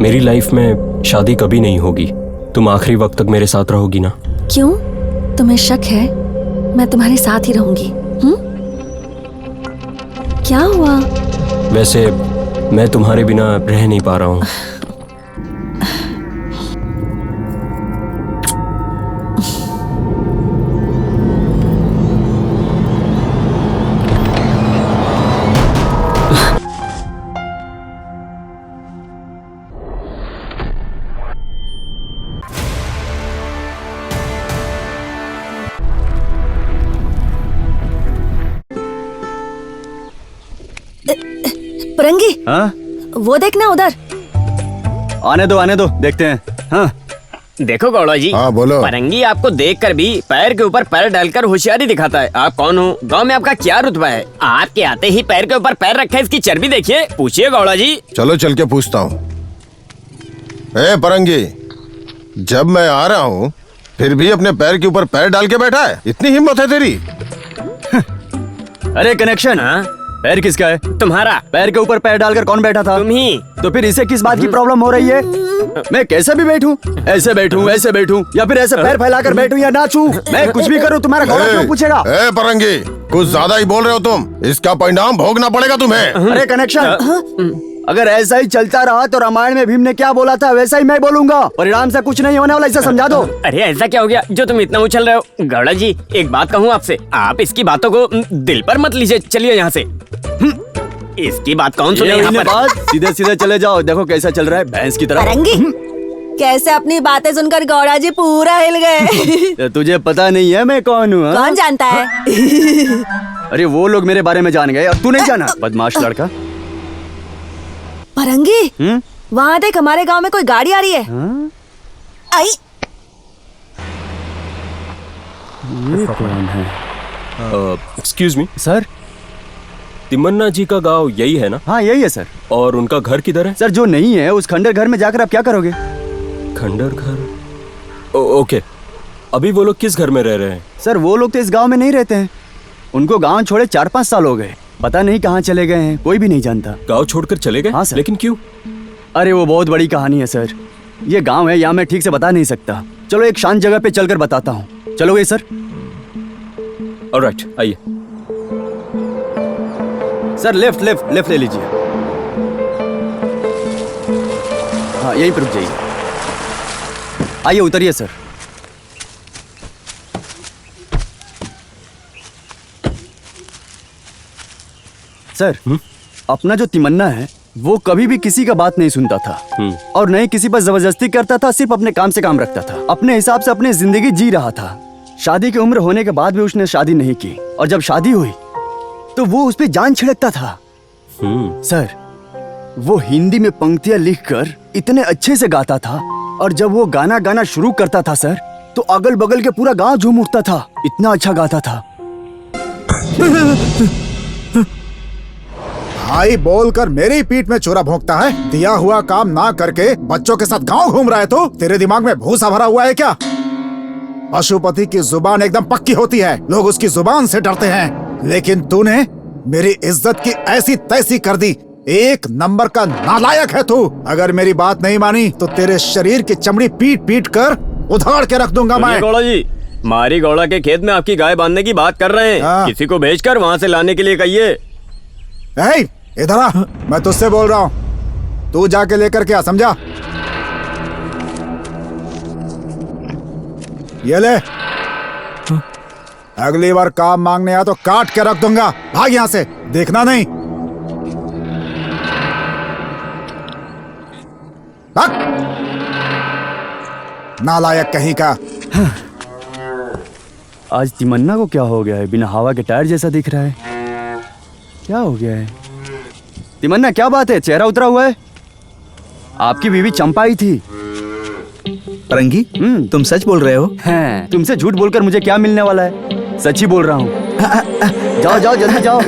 मेरी लाइफ में शादी कभी नहीं होगी। तुम आखिरी वक्त तक मेरे साथ रहोगी ना? क्यों? तुम्हें शक है मैं तुम्हारे साथ ही रहूंगी? क्या हुआ? वैसे मैं तुम्हारे बिना रह नहीं पा रहा हूँ। परंगी, हाँ? वो देखना उधर। आने दो देखते हैं। हाँ देखो गौड़ा जी। हाँ बोलो। परंगी आपको देखकर भी पैर के ऊपर पैर डालकर होशियारी दिखाता है। आप कौन हो? गांव में आपका क्या रुतबा है? आपके आते ही पैर के ऊपर पैर रखा है, इसकी चर्बी देखिए। पूछिए गौड़ा जी। चलो चल के पूछता हूँ। ए परंगी, जब मैं आ रहा हूँ फिर भी अपने पैर के ऊपर पैर डाल के बैठा है, इतनी हिम्मत है तेरी? अरे कनेक्शन, हाँ? पैर किसका है? तुम्हारा। पैर के ऊपर पैर डालकर कौन बैठा था? तुम ही। तो फिर इसे किस बात की प्रॉब्लम हो रही है? मैं कैसे भी बैठूं, ऐसे बैठूं या फिर ऐसे पैर फैलाकर बैठूं या नाचूं, मैं कुछ भी करूं, तुम्हारा गौड़ा क्यों पूछेगा? ए परंगी, कुछ ज्यादा ही बोल रहे हो तुम। इसका परिणाम भोगना पड़ेगा तुम्हें। अरे कनेक्शन, अगर ऐसा ही चलता रहा तो रामायण में भीम ने क्या बोला था वैसा ही मैं बोलूंगा। परिणाम से कुछ नहीं होने वाला, इसे समझा दो। अरे ऐसा क्या हो गया जो तुम इतना उछल रहे हो? गौड़ा जी एक बात कहूँ आपसे, आप इसकी बातों को दिल पर मत लीजिए। चलिए यहाँ से। इसकी बात कौन सुने यहाँ पर? सीधे सीधे चले जाओ, देखो कैसा चल रहा है भैंस की तरह। परंगी, कैसे अपनी बातें सुनकर गौड़ा जी पूरा हिल गए। तुझे पता नहीं है मैं कौन हूँ? कौन जानता है? अरे वो लोग मेरे बारे में जान गए, अब तू नहीं जाना, बदमाश लड़का। परंगी, वहाँ देख, हमारे गांव में कोई गाड़ी आ रही है। आई। ये कौन है? Excuse me sir. तिमन्ना जी का गांव यही है ना? हाँ यही है सर। और उनका घर किधर है? सर जो नहीं है उस खंडर घर में जाकर आप क्या करोगे? खंडर घर? ओके। अभी वो लोग किस घर में रह रहे हैं? सर वो लोग तो इस गांव में नहीं रहते हैं, उनको गांव छोड़े 4-5 साल हो गए, पता नहीं कहाँ चले गए हैं, कोई भी नहीं जानता। गांव छोड़कर चले गए? हाँ सर। लेकिन क्यों? अरे वो बहुत बड़ी कहानी है सर, ये गांव है यहाँ मैं ठीक से बता नहीं सकता। चलो एक शांत जगह पे चलकर बताता हूँ, चलोगे सर? ऑलराइट, आइए। सर लेफ्ट लेफ्ट लेफ्ट ले लीजिए। हाँ यहीं पर रुक जाइए। आइए उतरिए सर। सर अपना जो तिमन्ना है वो कभी भी किसी का बात नहीं सुनता था और न ही किसी पर जबरदस्ती करता था, सिर्फ अपने काम से काम रखता था, अपने हिसाब से अपनी जिंदगी जी रहा था। शादी की उम्र होने के बाद भी उसने शादी नहीं की और जब शादी हुई तो वो उस पे जान छिड़कता था। सर वो हिंदी में पंक्तियां लिखकर इतने अच्छे से गाता था और जब वो गाना गाना शुरू करता था सर तो अगल बगल के पूरा गांव झूम उठता था, इतना अच्छा गाता था। भाई बोलकर मेरी पीठ में चोरा भोंकता है। दिया हुआ काम ना करके बच्चों के साथ गांव घूम रहा है तो तेरे दिमाग में भूसा भरा हुआ है क्या? पशुपति की जुबान एकदम पक्की होती है, लोग उसकी जुबान से डरते हैं, लेकिन तूने मेरी इज्जत की ऐसी तैसी कर दी। एक नंबर का नालायक है तू। अगर मेरी बात नहीं मानी तो तेरे शरीर की चमड़ी पीट पीट कर उधाड़ के रख दूंगा मैं। गौड़ा जी, मारी गौड़ा के खेत में आपकी गाय बांधने की बात कर रहे हैं, किसी को भेजकर वहाँ से लाने के लिए कहिए। इधर आ, मैं तुझसे बोल रहा हूँ, तू जाके लेकर क्या, समझा? ये ले, अगली बार काम मांगने आया तो काट के रख दूंगा। भाग यहाँ से, देखना नहीं। भाग, नालायक कहीं का। आज तिमन्ना को क्या हो गया है, बिना हवा के टायर जैसा दिख रहा है, क्या हो गया है? तिमन्ना क्या बात है, चेहरा उतरा हुआ है? आपकी बीवी चंपा आई थी। परंगी, तुम सच बोल रहे हो? हैं, तुमसे झूठ बोलकर मुझे क्या मिलने वाला है, सच ही बोल रहा हूँ। जाओ जाओ जल्दी जाओ।